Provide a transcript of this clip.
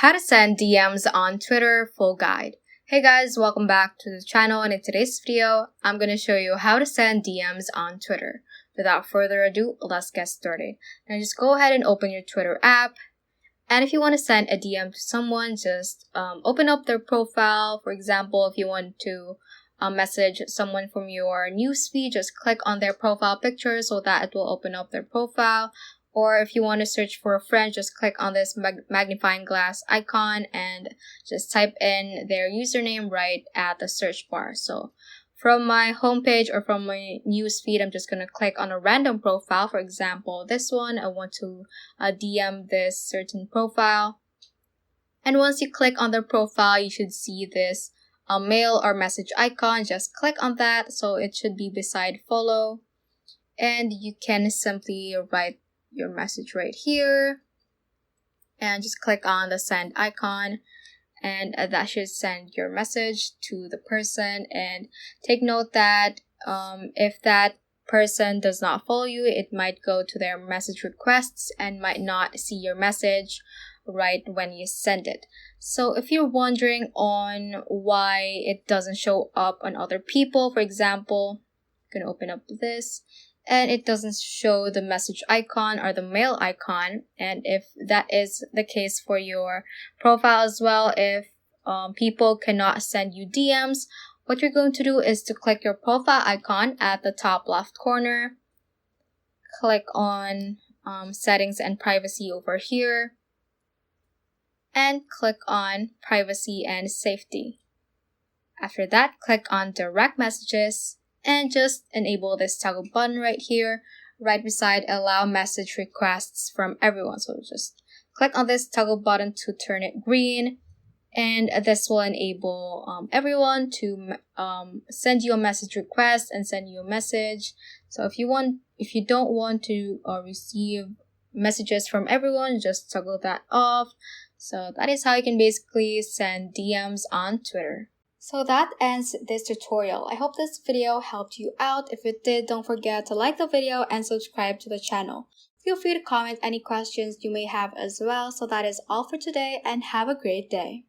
How to send DMs on Twitter full guide. Hey guys, welcome back to the channel, and in today's video, I'm going to show you how to send DMs on Twitter. Without further ado, let's get started. Now just go ahead and open your Twitter app, and if you want to send a DM to someone, just open up their profile. For example, if you want to message someone from your newsfeed, just click on their profile picture so that it will open up their profile. Or if you want to search for a friend, just click on this magnifying glass icon and just type in their username right at the search bar. So from my homepage or from my newsfeed, I'm just going to click on a random profile. For example, this one, I want to DM this certain profile. And once you click on their profile, you should see this mail or message icon. Just click on that. So it should be beside follow. And you can simply write your message right here and just click on the send icon, and that should send your message to the person. And take note that if that person does not follow you, it might go to their message requests and might not see your message right when you send it. So if you're wondering on why it doesn't show up on other people, for example, I'm gonna open up this and it doesn't show the message icon or the mail icon. And if that is the case for your profile as well, if people cannot send you DMs, what you're going to do is to click your profile icon at the top left corner, click on settings and privacy over here, and click on privacy and safety. After that, click on direct messages and just enable this toggle button right here, right beside allow message requests from everyone. So just click on this toggle button to turn it green, and this will enable everyone to send you a message request and send you a message. So if you don't want to receive messages from everyone, just toggle that off. So that is how you can basically send DMs on Twitter. So that ends this tutorial. I hope this video helped you out. If it did, don't forget to like the video and subscribe to the channel. Feel free to comment any questions you may have as well. So that is all for today, and have a great day.